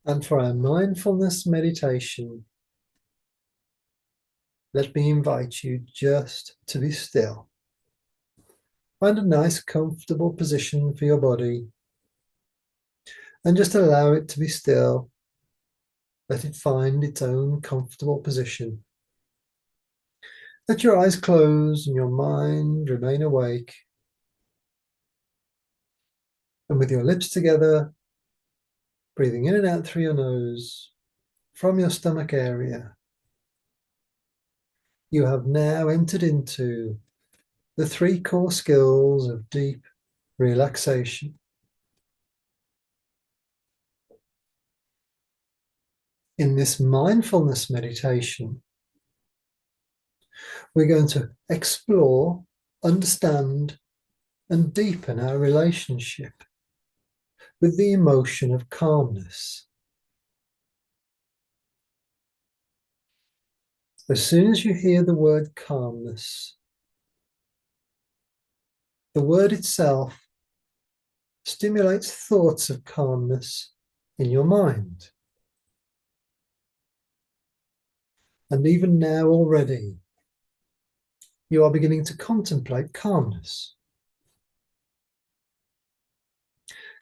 And for our mindfulness meditation, let me invite you just to be still. Find a nice, comfortable position for your body and just allow it to be still. Let it find its own comfortable position. Let your eyes close and your mind remain awake. And with your lips together, breathing in and out through your nose, from your stomach area, you have now entered into the 3 core skills of deep relaxation. In this mindfulness meditation, we're going to explore, understand, and deepen our relationship with the emotion of calmness. As soon as you hear the word calmness, the word itself stimulates thoughts of calmness in your mind. And even now already, you are beginning to contemplate calmness.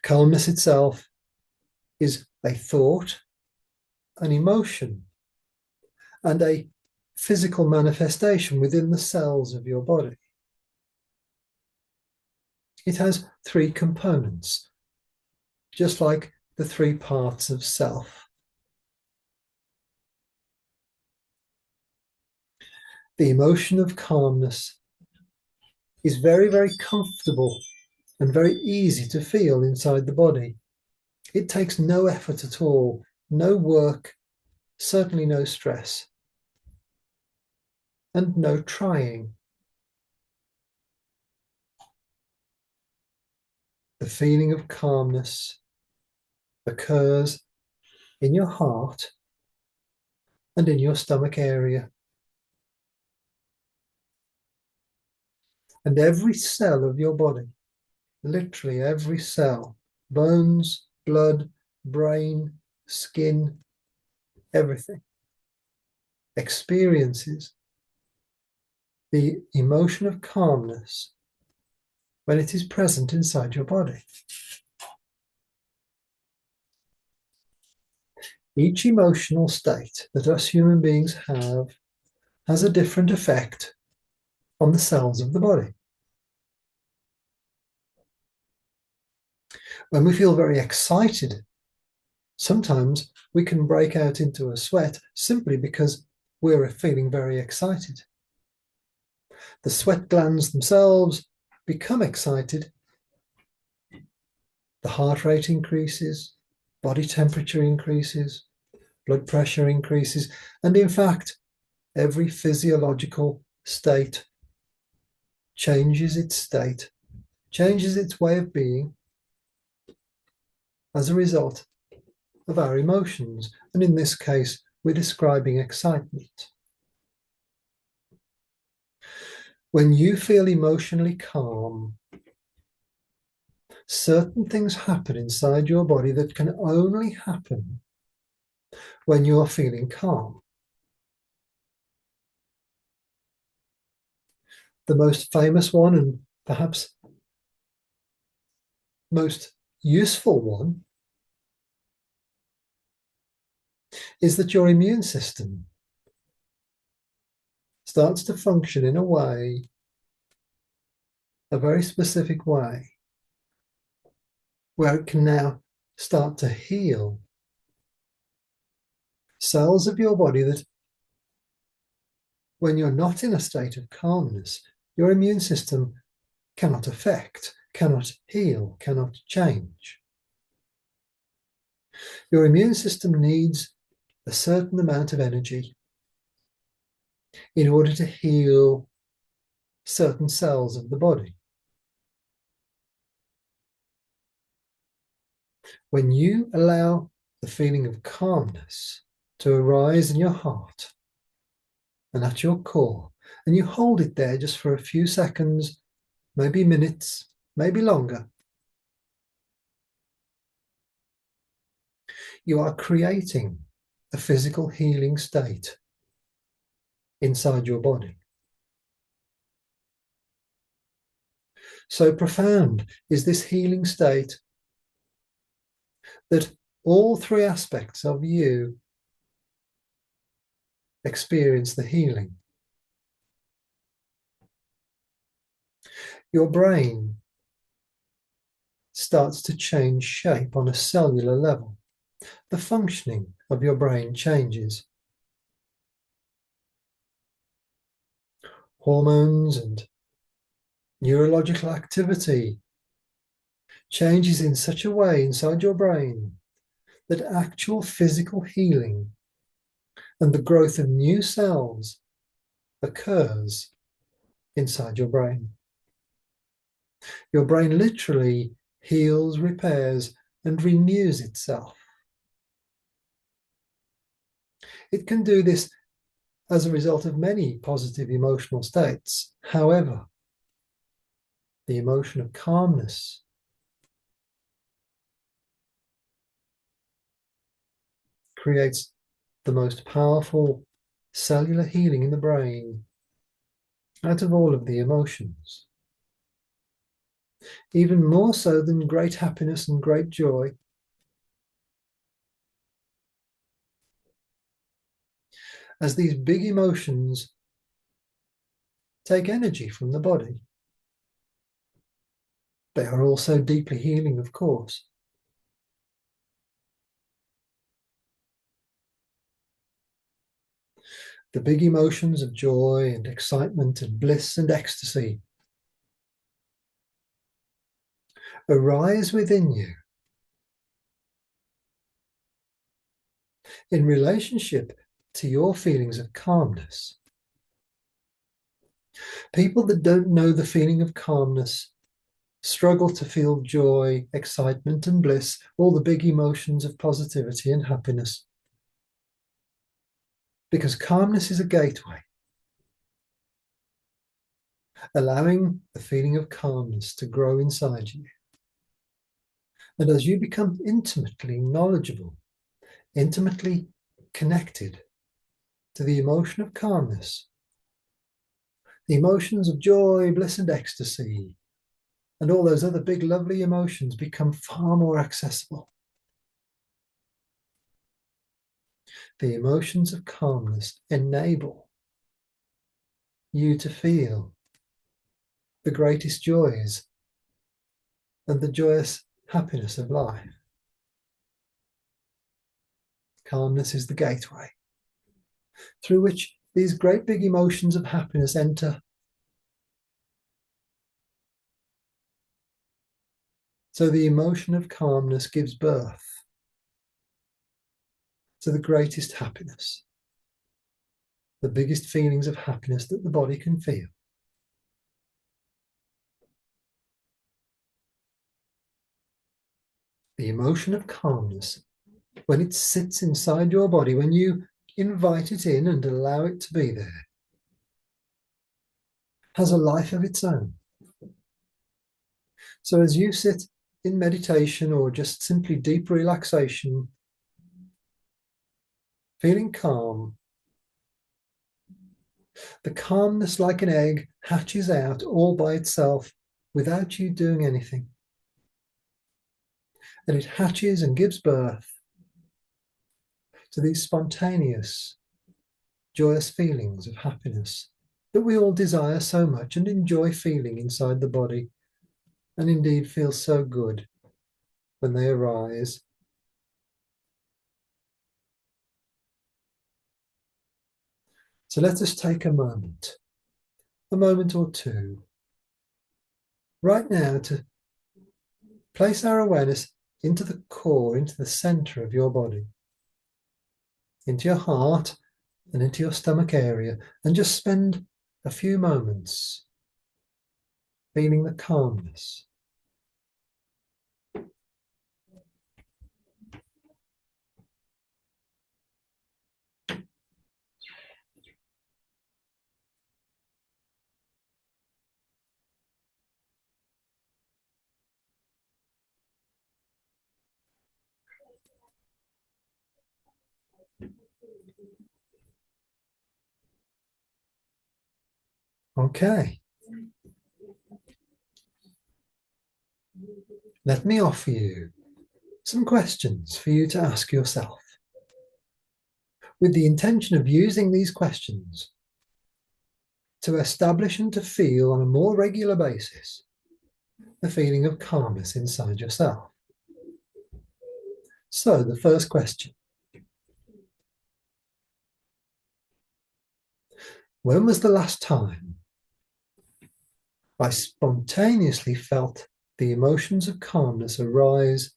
Calmness itself is a thought, an emotion, and a physical manifestation within the cells of your body. It has 3 components, just like the 3 parts of self. The emotion of calmness is very, very comfortable and very easy to feel inside the body. It takes no effort at all, no work, certainly no stress, and no trying. The feeling of calmness occurs in your heart and in your stomach area. And every cell of your body, literally every cell, bones, blood, brain, skin, everything, experiences the emotion of calmness when it is present inside your body. Each emotional state that us human beings have has a different effect on the cells of the body. When we feel very excited, sometimes we can break out into a sweat simply because we're feeling very excited. The sweat glands themselves become excited. The heart rate increases, body temperature increases, blood pressure increases, and in fact, every physiological state changes its state, changes its way of being as a result of our emotions. And in this case, we're describing excitement. When you feel emotionally calm, certain things happen inside your body that can only happen when you're feeling calm. The most famous one, and perhaps most useful one, is that your immune system starts to function in a way, a very specific way, where it can now start to heal cells of your body that, when you're not in a state of calmness, your immune system cannot affect, cannot heal, cannot change. Your immune system needs a certain amount of energy in order to heal certain cells of the body. When you allow the feeling of calmness to arise in your heart and at your core, and you hold it there just for a few seconds, maybe minutes, maybe longer, You are creating a physical healing state inside your body. So profound is this healing state that all three aspects of you experience the healing. Your brain starts to change shape on a cellular level. The functioning of your brain changes. Hormones and neurological activity changes in such a way inside your brain that actual physical healing and the growth of new cells occurs inside your brain. Your brain literally heals, repairs, and renews itself. It can do this as a result of many positive emotional states. However, the emotion of calmness creates the most powerful cellular healing in the brain out of all of the emotions. Even more so than great happiness and great joy, as these big emotions take energy from the body. They are also deeply healing, of course. The big emotions of joy and excitement and bliss and ecstasy arise within you in relationship to your feelings of calmness. People that don't know the feeling of calmness struggle to feel joy, excitement, and bliss, all the big emotions of positivity and happiness. Because calmness is a gateway, allowing the feeling of calmness to grow inside you. And as you become intimately knowledgeable, intimately connected to the emotion of calmness, the emotions of joy, bliss, and ecstasy, and all those other big, lovely emotions become far more accessible. The emotions of calmness enable you to feel the greatest joys and the joyous happiness of life. Calmness is the gateway through which these great big emotions of happiness enter. So the emotion of calmness gives birth to the greatest happiness, the biggest feelings of happiness that the body can feel. The emotion of calmness, when it sits inside your body, when you invite it in and allow it to be there, has a life of its own. So as you sit in meditation or just simply deep relaxation, feeling calm, the calmness, like an egg, hatches out all by itself without you doing anything. And it hatches and gives birth to these spontaneous, joyous feelings of happiness that we all desire so much and enjoy feeling inside the body, and indeed feel so good when they arise. So let us take a moment or two, right now, to place our awareness into the core, into the center of your body, into your heart and into your stomach area, and just spend a few moments feeling the calmness. Okay. Let me offer you some questions for you to ask yourself, with the intention of using these questions to establish and to feel on a more regular basis the feeling of calmness inside yourself. So, the first question: when was the last time I spontaneously felt the emotions of calmness arise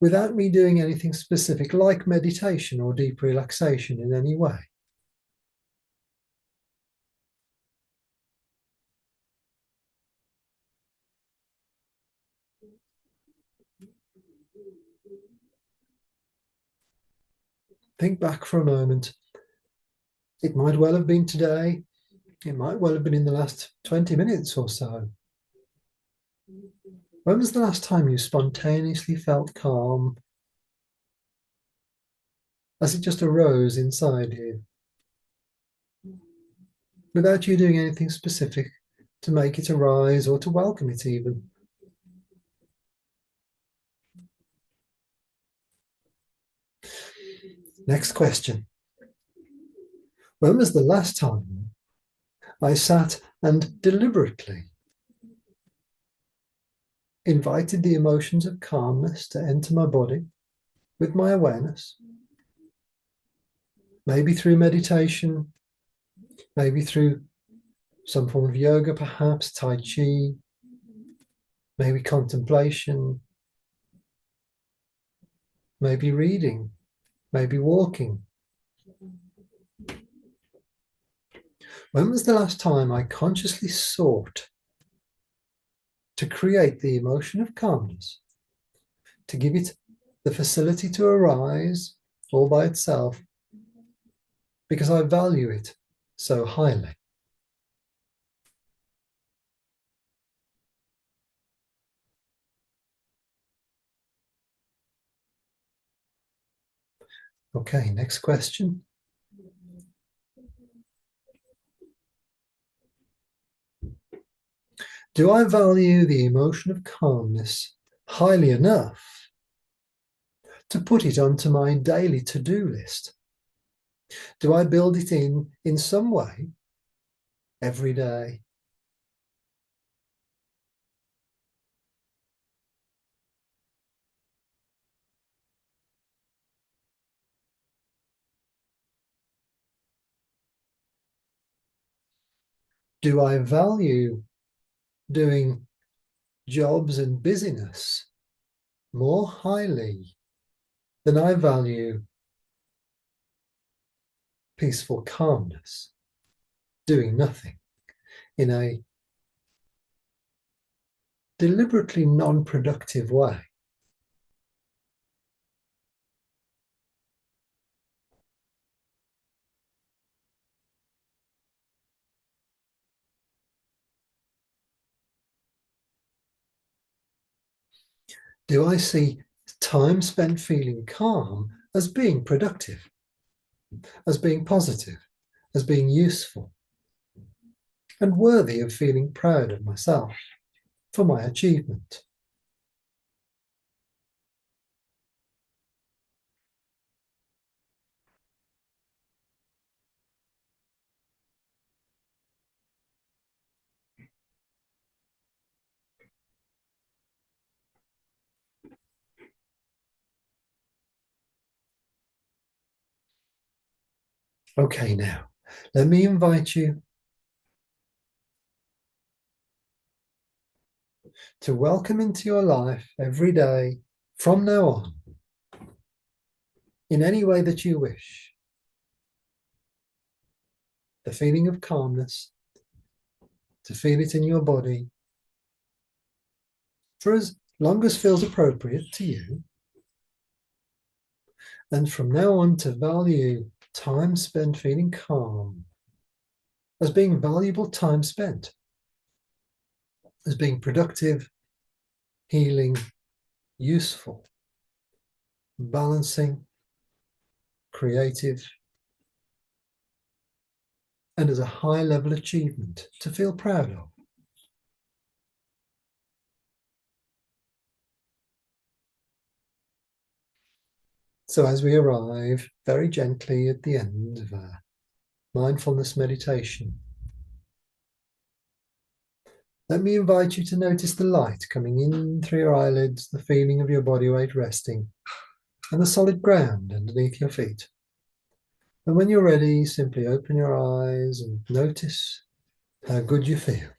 without me doing anything specific, like meditation or deep relaxation in any way? Think back for a moment. It might well have been today. It might well have been in the last 20 minutes or so. When was the last time you spontaneously felt calm as it just arose inside you, without you doing anything specific to make it arise or to welcome it even? Next question. When was the last time I sat and deliberately invited the emotions of calmness to enter my body with my awareness? Maybe through meditation, maybe through some form of yoga, perhaps Tai Chi, maybe contemplation, maybe reading, maybe walking. When was the last time I consciously sought to create the emotion of calmness, to give it the facility to arise all by itself, because I value it so highly? Okay, next question. Do I value the emotion of calmness highly enough to put it onto my daily to-do list? Do I build it in some way every day? Do I value doing jobs and busyness more highly than I value peaceful calmness, doing nothing in a deliberately non-productive way? Do I see time spent feeling calm as being productive, as being positive, as being useful, and worthy of feeling proud of myself for my achievement? Okay, now, let me invite you to welcome into your life every day from now on, in any way that you wish, the feeling of calmness, to feel it in your body for as long as feels appropriate to you. And from now on, to value time spent feeling calm as being valuable time spent, as being productive, healing, useful, balancing, creative, and as a high-level achievement to feel proud of. So as we arrive very gently at the end of our mindfulness meditation, let me invite you to notice the light coming in through your eyelids, the feeling of your body weight resting, and the solid ground underneath your feet. And when you're ready, simply open your eyes and notice how good you feel.